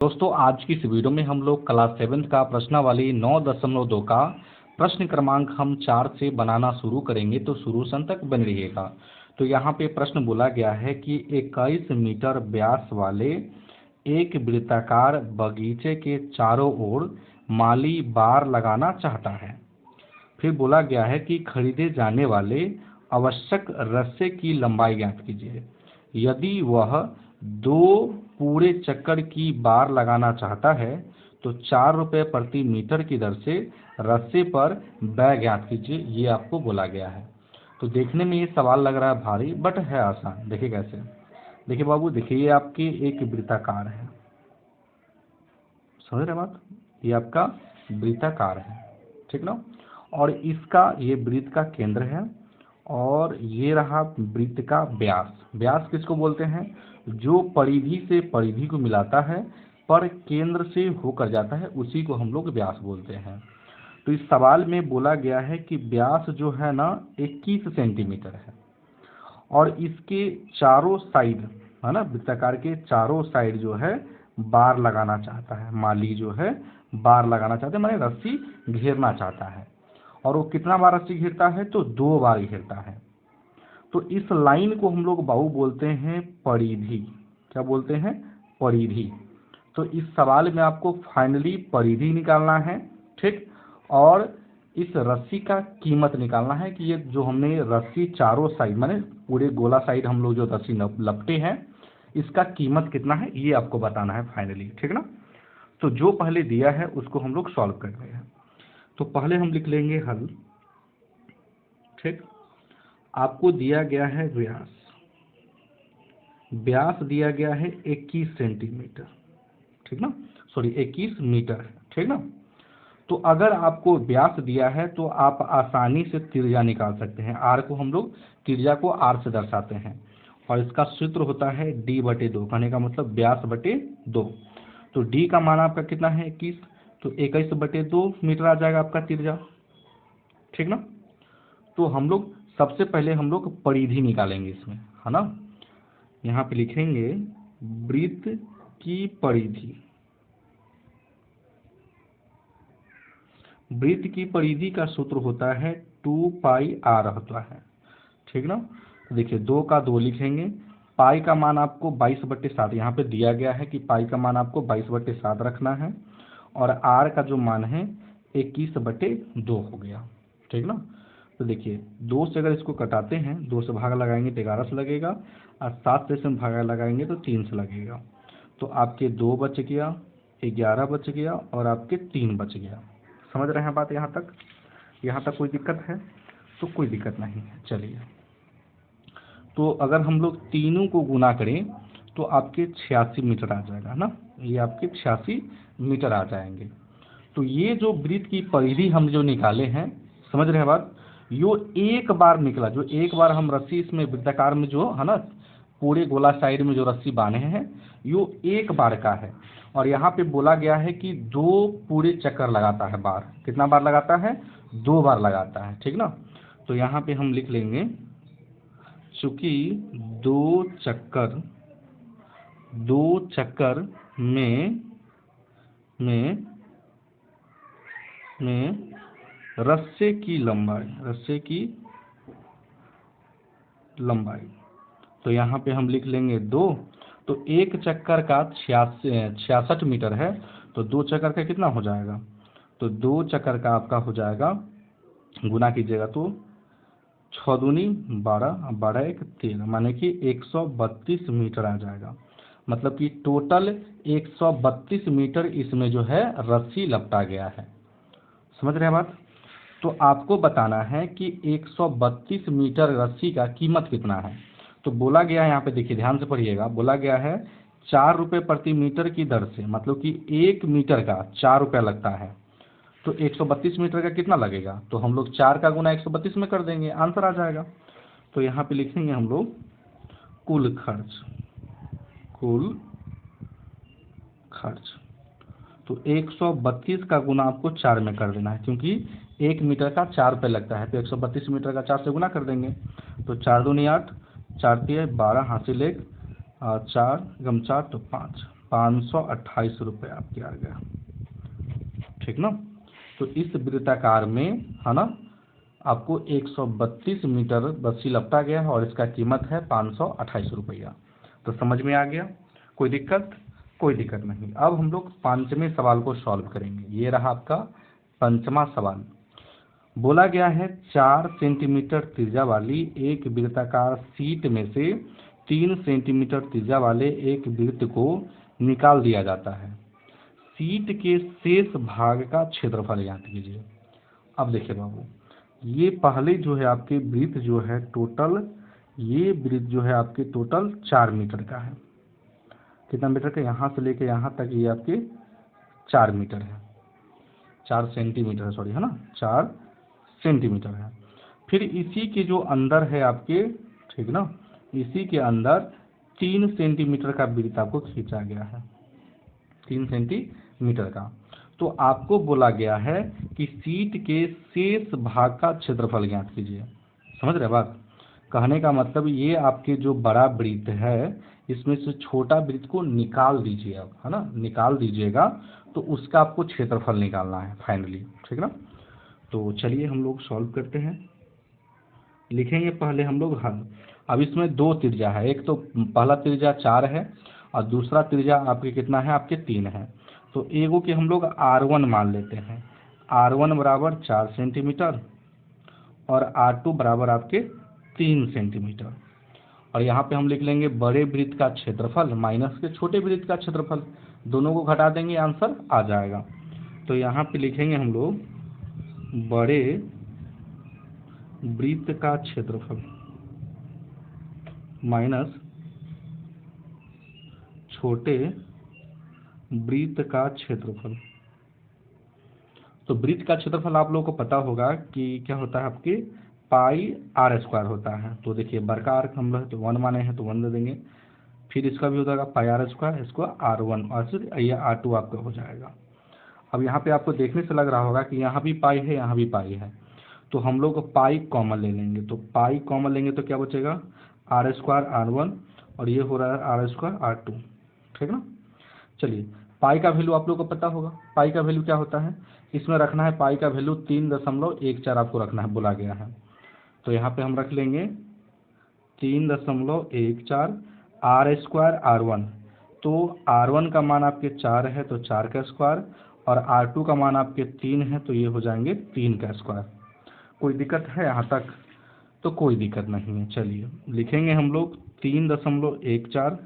दोस्तों आज की इस वीडियो में हम लोग क्लास 7 का प्रश्नावली 9.2 का प्रश्न क्रमांक हम 4 से बनाना शुरू करेंगे, तो शुरू से अंत तक बने रहिएगा। तो यहाँ पे प्रश्न बोला गया है कि 21 मीटर व्यास वाले एक वृत्ताकार बगीचे के चारों ओर माली बार लगाना चाहता है। फिर बोला गया है कि खरीदे जाने वाले आवश्यक रस्से की लंबाई ज्ञात कीजिए। यदि वह 2 पूरे चक्कर की बार लगाना चाहता है तो 4 रुपये प्रति मीटर की दर से रस्से पर व्यय ज्ञात कीजिए, ये आपको बोला गया है। तो देखने में ये सवाल लग रहा है भारी, बट है आसान। देखिए कैसे। देखिए बाबू, देखिए ये आपकी एक वृत्ताकार है, समझ रहे बात। ये आपका वृत्ताकार है, ठीक ना। और इसका ये वृत्त का केंद्र है और ये रहा वृत्त का व्यास। व्यास किसको बोलते हैं? जो परिधि से परिधि को मिलाता है पर केंद्र से होकर जाता है, उसी को हम लोग व्यास बोलते हैं। तो इस सवाल में बोला गया है कि व्यास जो है ना 21 सेंटीमीटर है और इसके चारों साइड है ना, वृत्ताकार के चारों साइड जो है बार लगाना चाहता है। माली जो है बार लगाना चाहता है, माने रस्सी घेरना चाहता है। और वो कितना बार रस्सी घेरता है? तो 2 बार घेरता है। तो इस लाइन को हम लोग बाबू बोलते हैं परिधि। क्या बोलते हैं? परिधि। तो इस सवाल में आपको फाइनली परिधि निकालना है, ठीक। और इस रस्सी का कीमत निकालना है कि ये जो हमने रस्सी चारों साइड माने पूरे गोला साइड हम लोग जो रस्सी लपटे हैं, इसका कीमत कितना है ये आपको बताना है फाइनली, ठीक ना। तो जो पहले दिया है उसको हम लोग सॉल्व कर रहे हैं। तो पहले हम लिख लेंगे हल, ठीक। आपको दिया गया है व्यास, व्यास दिया गया है 21 सेंटीमीटर, ठीक ना, सॉरी 21 मीटर, ठीक ना। तो अगर आपको व्यास दिया है तो आप आसानी से त्रिज्या निकाल सकते हैं। आर को हम लोग त्रिज्या को आर से दर्शाते हैं और इसका सूत्र होता है d/2, कहने का मतलब व्यास बटे 2। तो d का मान आपका कितना है? 21, तो 21/2 मीटर आ जाएगा आपका त्रिज्या, ठीक ना। तो हम लोग सबसे पहले हम लोग परिधि निकालेंगे इसमें, है ना। यहाँ पे लिखेंगे वृत्त की परिधि। वृत्त की परिधि का सूत्र होता है 2πr होता है, ठीक ना। तो देखिए 2 का 2 लिखेंगे, पाई का मान आपको 22/7 यहाँ पे दिया गया है कि पाई का मान आपको 22/7 रखना है और आर का जो मान है 21/2 हो गया, ठीक ना। तो देखिए 2 से अगर इसको कटाते हैं, 2 से भागा लगाएंगे तो 11 से लगेगा और 7 से इसमें भागा लगाएंगे तो 3 से लगेगा। तो आपके 2 बच गया, 11 बच गया और आपके 3 बच गया। समझ रहे हैं बात यहाँ तक? यहाँ तक कोई दिक्कत है? तो कोई दिक्कत नहीं है। चलिए, तो अगर हम लोग तीनों को गुना करें तो आपके 86 मीटर आ जाएगा ना, ये आपके 86 मीटर आ जाएंगे। तो ये जो वृत्त की परिधि हम जो निकाले हैं, समझ रहे हैं बात, यो एक बार निकला। जो एक बार हम रस्सी इसमें वृत्ताकार में जो है ना पूरे गोला साइड में जो रस्सी बांधे हैं, यो एक बार का है। और यहाँ पे बोला गया है कि 2 पूरे चक्कर लगाता है बार। कितना बार लगाता है? 2 बार लगाता है, ठीक ना। तो यहाँ पे हम लिख लेंगे चूंकि 2 चक्कर में रस्से की लंबाई, तो यहाँ पे हम लिख लेंगे 2। तो एक चक्कर का 66 मीटर है, तो 2 चक्कर का कितना हो जाएगा? तो 2 चक्कर का आपका हो जाएगा, गुना कीजिएगा तो 6 दूनी 12, 12 1 13, माने कि 132 मीटर आ जाएगा। मतलब कि टोटल 132 मीटर इसमें जो है रस्सी लपटा गया है। समझ रहे हैं बात? तो आपको बताना है कि 132 मीटर रस्सी का कीमत कितना है। तो बोला गया है, यहाँ पे देखिए ध्यान से पढ़िएगा, बोला गया है 4 रुपये प्रति मीटर की दर से, मतलब कि 1 मीटर का 4 रुपया लगता है। तो 132 मीटर का कितना लगेगा? तो हम लोग 4 का गुना 132 में कर देंगे, आंसर आ जाएगा। तो यहाँ पे लिखेंगे हम लोग कुल खर्च। तो 132 का गुना आपको 4 में कर देना है, क्योंकि 1 मीटर का 4 रुपये लगता है। तो 132 मीटर का 4 से गुना कर देंगे, तो 4 दूनी 8, 4 3 12, हासिल 1, 4 गम 4 तो 5। 528 रुपये आपके आ गया, ठीक ना। तो इस वृत्ताकार में है ना आपको 132 मीटर रस्सी लपटा गया है और इसका कीमत है 528 रुपया। तो समझ में आ गया, कोई दिक्कत? कोई दिक्कत नहीं। अब हम लोग पांचवें सवाल को सॉल्व करेंगे। ये रहा आपका पंचमा सवाल। बोला गया है 4 सेंटीमीटर त्रिज्या वाली एक वृत्ताकार शीट में से 3 सेंटीमीटर त्रिज्या वाले एक वृत्त को निकाल दिया जाता है। शीट के शेष भाग का क्षेत्रफल ज्ञात कीजिए। अब देखिए बाबू, ये पहले जो है आपके वृत्त जो है टोटल, ये वृत्त जो है आपके टोटल 4 मीटर का है। कितना मीटर का? यहाँ से लेके यहाँ तक ये आपके 4 मीटर है, 4 सेंटीमीटर है, सॉरी, है ना, 4 सेंटीमीटर है। फिर इसी के जो अंदर है आपके, ठीक ना, इसी के अंदर 3 सेंटीमीटर का वृत्त आपको खींचा गया है, 3 सेंटीमीटर का। तो आपको बोला गया है कि शीट के शेष भाग का क्षेत्रफल ज्ञात कीजिए। समझ रहे बात? कहने का मतलब ये आपके जो बड़ा वृत्त है इसमें से छोटा वृत्त को निकाल दीजिए आप, है ना, निकाल दीजिएगा तो उसका आपको क्षेत्रफल निकालना है फाइनली, ठीक ना। तो चलिए हम लोग सॉल्व करते हैं। लिखेंगे पहले हम लोग हल। अब इसमें 2 त्रिज्या है, एक तो पहला त्रिज्या 4 है और दूसरा त्रिज्या आपके कितना है? आपके 3 है। तो एगो के हम लोग R1 मान लेते हैं। R1 बराबर 4 सेंटीमीटर और R2 बराबर आपके 3 सेंटीमीटर। और यहाँ पे हम लिख लेंगे बड़े वृत्त का क्षेत्रफल माइनस के छोटे वृत्त का क्षेत्रफल, दोनों को घटा देंगे आंसर आ जाएगा। तो यहाँ पे लिखेंगे हम लोग बड़े वृत्त का क्षेत्रफल माइनस छोटे वृत्त का क्षेत्रफल। तो वृत्त का क्षेत्रफल आप लोगों को पता होगा कि क्या होता है आपके पाई आर स्क्वायर होता है। तो देखिए बड़का आर हम लोग तो 1 माने हैं तो 1 दे देंगे, फिर इसका भी हो जाएगा पाई आर स्क्वायर, इसको R1 और फिर ये R2 आपका हो जाएगा। अब यहाँ पे आपको देखने से लग रहा होगा कि यहाँ भी पाई है, यहाँ भी पाई है, तो हम लोग पाई कॉमन ले लेंगे। तो पाई कॉमन लेंगे तो क्या बचेगा? आर स्क्वायर R1 और ये हो रहा है आर स्क्वायर R2, ठीक ना। चलिए पाई का वैल्यू आप लोग को पता होगा, पाई का वैल्यू क्या होता है? इसमें रखना है पाई का वैल्यू 3.14 आपको रखना है, बोला गया है। तो यहाँ पे हम रख लेंगे 3.14 आर स्क्वायर R1। तो R1 का मान आपके 4 है तो 4 का स्क्वायर और R2 का मान आपके 3 है तो ये हो जाएंगे 3 का स्क्वायर। कोई दिक्कत है यहाँ तक? तो कोई दिक्कत नहीं है। चलिए लिखेंगे हम लोग 3.14,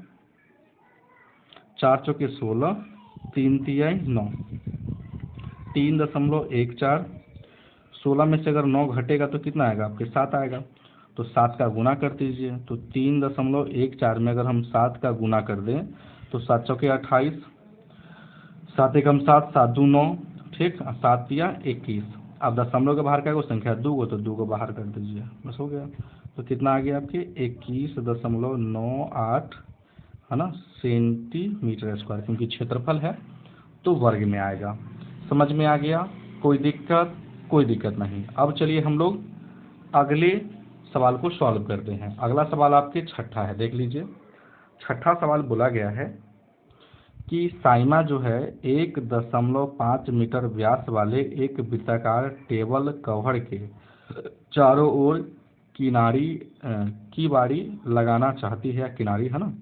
4 चौके 16, 3 तिहाई 9, 3.14, 16 में से अगर 9 घटेगा तो कितना आएगा आपके? 7 आएगा। तो 7 का गुना कर दीजिए। तो 3.14 में अगर हम 7 का गुना कर दें तो 7 चौके 28, 7 एकम 7, 7 दूँ 9, ठीक, 7 तिया 21। अब दशमलव के बाहर क्या है? संख्या 2 को, तो 2 को बाहर कर दीजिए, बस हो गया। तो कितना आ गया आपके? 21.98, है ना, सेंटीमीटर स्क्वायर, क्योंकि क्षेत्रफल है तो वर्ग में आएगा। समझ में आ गया? कोई दिक्कत? कोई दिक्कत नहीं। अब चलिए हम लोग अगले सवाल को सॉल्व करते हैं। अगला सवाल आपके छठा है, देख लीजिए। छठा सवाल बोला गया है कि साइमा जो है 1.5 मीटर व्यास वाले एक वृत्ताकार टेबल कवर के चारों ओर किनारी की बारी लगाना चाहती है, किनारी, है ना।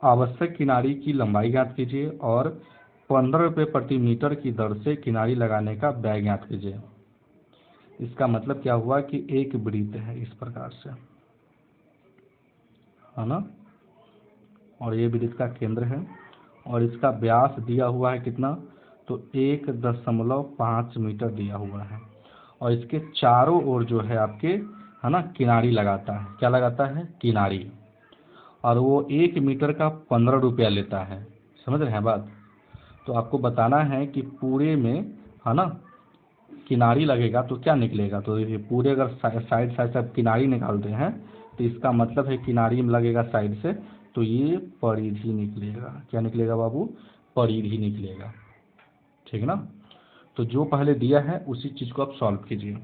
आवश्यक किनारी की लंबाई ज्ञात कीजिए और 15 रुपये प्रति मीटर की दर से किनारी लगाने का व्यय ज्ञात कीजिए। इसका मतलब क्या हुआ कि एक वृत्त है इस प्रकार से, है ना, और ये वृत्त का केंद्र है और इसका व्यास दिया हुआ है कितना? तो 1.5 मीटर दिया हुआ है और इसके चारों ओर जो है आपके, है ना, किनारी लगाता है। क्या लगाता है? किनारी। और वो 1 मीटर का 15 रुपया लेता है। समझ रहे हैं बात? तो आपको बताना है कि पूरे में, है ना, किनारी लगेगा तो क्या निकलेगा? तो ये पूरे अगर साइड साइड से आप किनारी निकालते हैं तो इसका मतलब है किनारी में लगेगा साइड से, तो ये परिधि निकलेगा। क्या निकलेगा बाबू? परिधि निकलेगा, ठीक ना। तो जो पहले दिया है उसी चीज को आप सॉल्व कीजिए।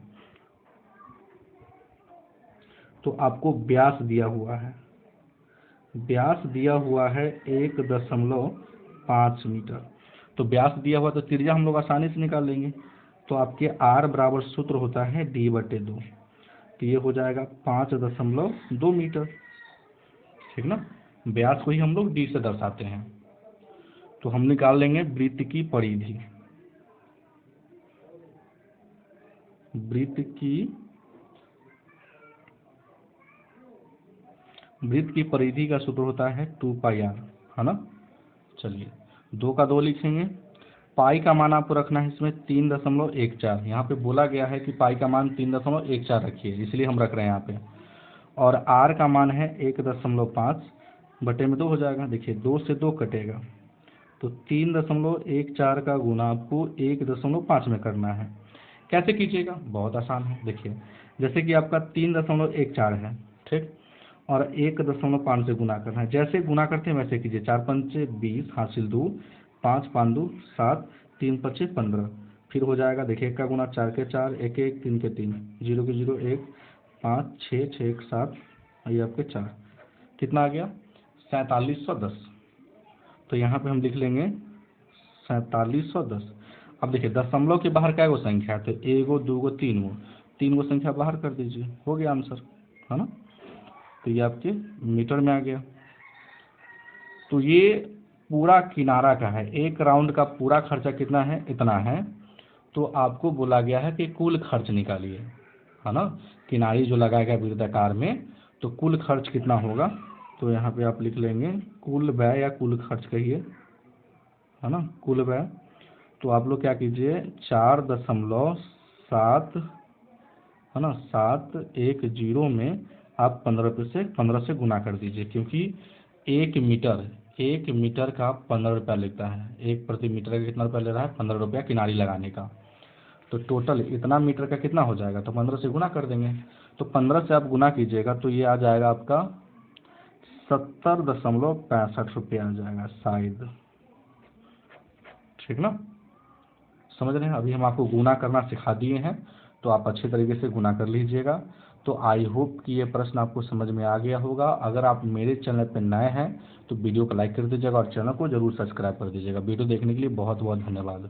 तो आपको व्यास दिया हुआ है, व्यास दिया हुआ है 1.5 5 मीटर। तो व्यास दिया हुआ तो त्रिज्या हम लोग आसानी से निकाल लेंगे। तो आपके आर बराबर सूत्र होता है d/2, तो ये हो जाएगा 5.2 मीटर, ठीक ना। व्यास को ही हम लोग डी से दर्शाते हैं। तो हम निकाल लेंगे वृत्त की परिधि। वृत्त की परिधि का सूत्र होता है 2πr, है ना। चलिए 2 का 2 लिखेंगे। पाई का मान आपको रखना है इसमें 3.14। यहाँ पे बोला गया है कि पाई का मान 3.14 रखिए, इसलिए हम रख रहे हैं यहाँ पे। और आर का मान है 1.5 बटे में 2 हो जाएगा। देखिए 2 से 2 कटेगा, तो 3.14 का गुना आपको 1.5 में करना है। कैसे कीजिएगा, बहुत आसान है। देखिए जैसे कि आपका 3.14 है, ठीक, और 1.5 से गुना करना है। जैसे गुना करते हैं वैसे कीजिए। 4 पंचे 20 हासिल 2, 5 5 2 7, 3 पचे 15। फिर हो जाएगा, देखिए 1 का गुना 4 के 4, 1 1 3 के 3, 0 के 0 1, 5 6 6 1 7, ये आपके 4, कितना आ गया 4710। तो यहाँ पे हम लिख लेंगे 4710। अब देखिए दशमलव के बाहर क्या गो संख्या है, तो 1 गो 2 गो 3 गो संख्या बाहर कर दीजिए, हो गया आंसर, है ना। तो ये आपके मीटर में आ गया। तो ये पूरा किनारा का है, एक राउंड का पूरा खर्चा कितना है, इतना है। तो आपको बोला गया है कि कुल खर्च निकालिए, है ना, किनारी जो लगाया गया वृत्ताकार में, तो कुल खर्च कितना होगा। तो यहाँ पे आप लिख लेंगे कुल व्यय या कुल खर्च कहिए, है ना, कुल व्यय। तो आप लोग क्या कीजिए 4.7, है ना, 710 में आप 15 से गुना कर दीजिए, क्योंकि 1 मीटर का 15 रुपया लेता है। 1 प्रति मीटर का कितना रुपया ले रहा है, 15 रुपया किनारी लगाने का। तो टोटल इतना मीटर का कितना हो जाएगा, तो 15 से गुना कर देंगे। तो 15 से आप गुना कीजिएगा तो ये आ जाएगा आपका 70.65 रुपया आ जाएगा शायद, ठीक ना। समझ रहे हैं, अभी हम आपको गुना करना सिखा दिए हैं, तो आप अच्छे तरीके से गुना कर लीजिएगा। तो आई होप कि ये प्रश्न आपको समझ में आ गया होगा। अगर आप मेरे चैनल पर नए हैं तो वीडियो को लाइक कर दीजिएगा और चैनल को जरूर सब्सक्राइब कर दीजिएगा। वीडियो देखने के लिए बहुत बहुत धन्यवाद।